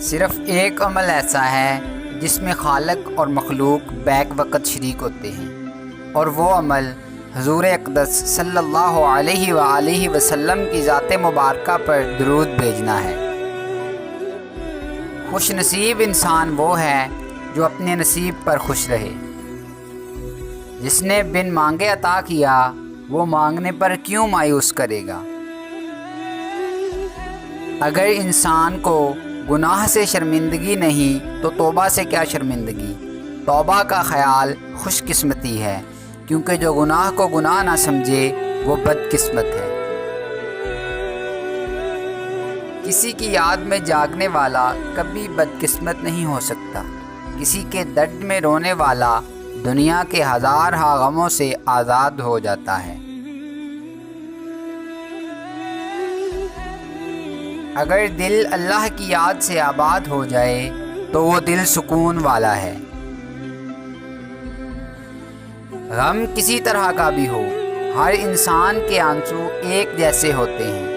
صرف ایک عمل ایسا ہے جس میں خالق اور مخلوق بیک وقت شریک ہوتے ہیں، اور وہ عمل حضور اقدس صلی اللہ علیہ وآلہ وسلم کی ذات مبارکہ پر درود بھیجنا ہے۔ خوش نصیب انسان وہ ہے جو اپنے نصیب پر خوش رہے۔ جس نے بن مانگے عطا کیا، وہ مانگنے پر کیوں مایوس کرے گا؟ اگر انسان کو گناہ سے شرمندگی نہیں تو توبہ سے کیا شرمندگی؟ توبہ کا خیال خوش قسمتی ہے، کیونکہ جو گناہ کو گناہ نہ سمجھے وہ بد قسمت ہے۔ کسی کی یاد میں جاگنے والا کبھی بد قسمت نہیں ہو سکتا۔ کسی کے درد میں رونے والا دنیا کے ہزار غموں سے آزاد ہو جاتا ہے۔ اگر دل اللہ کی یاد سے آباد ہو جائے تو وہ دل سکون والا ہے۔ غم کسی طرح کا بھی ہو، ہر انسان کے آنسو ایک جیسے ہوتے ہیں۔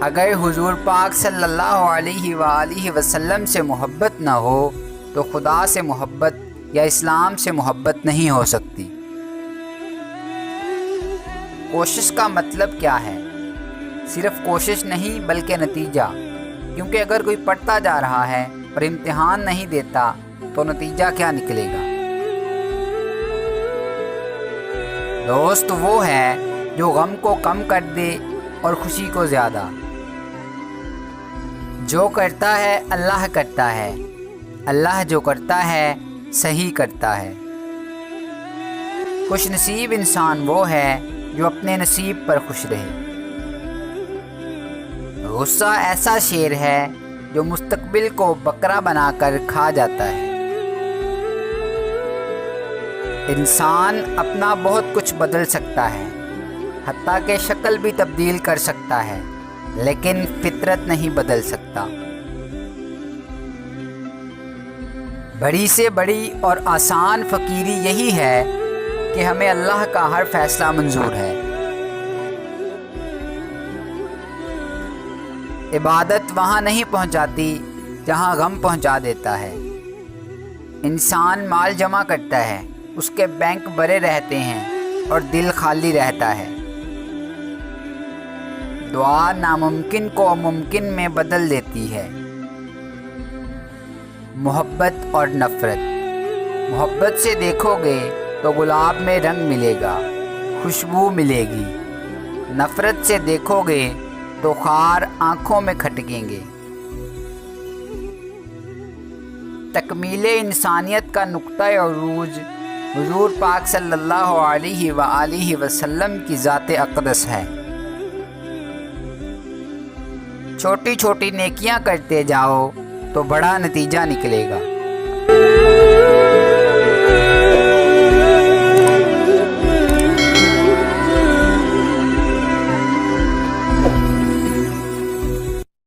اگر حضور پاک صلی اللہ علیہ وآلہ وسلم سے محبت نہ ہو تو خدا سے محبت یا اسلام سے محبت نہیں ہو سکتی۔ کوشش کا مطلب کیا ہے؟ صرف کوشش نہیں بلکہ نتیجہ، کیونکہ اگر کوئی پڑھتا جا رہا ہے اور امتحان نہیں دیتا تو نتیجہ کیا نکلے گا؟ دوست وہ ہے جو غم کو کم کر دے اور خوشی کو زیادہ۔ جو کرتا ہے اللہ کرتا ہے، اللہ جو کرتا ہے صحیح کرتا ہے۔ خوش نصیب انسان وہ ہے جو اپنے نصیب پر خوش رہے۔ غصہ ایسا شیر ہے جو مستقبل کو بکرا بنا کر کھا جاتا ہے۔ انسان اپنا بہت کچھ بدل سکتا ہے، حتیٰ کہ شکل بھی تبدیل کر سکتا ہے، لیکن فطرت نہیں بدل سکتا۔ بڑی سے بڑی اور آسان فقیری یہی ہے کہ ہمیں اللہ کا ہر فیصلہ منظور ہے۔ عبادت وہاں نہیں پہنچاتی جہاں غم پہنچا دیتا ہے۔ انسان مال جمع کرتا ہے، اس کے بینک بھرے رہتے ہیں اور دل خالی رہتا ہے۔ دعا ناممکن کو ممکن میں بدل دیتی ہے۔ محبت اور نفرت۔ محبت سے دیکھو گے تو گلاب میں رنگ ملے گا، خوشبو ملے گی۔ نفرت سے دیکھو گے تو خار آنکھوں میں کھٹکیں گے۔ تکمیل انسانیت کا نقطہ عروج حضور پاک صلی اللہ علیہ وآلہ وسلم کی ذات اقدس ہے۔ چھوٹی چھوٹی نیکیاں کرتے جاؤ تو بڑا نتیجہ نکلے گا۔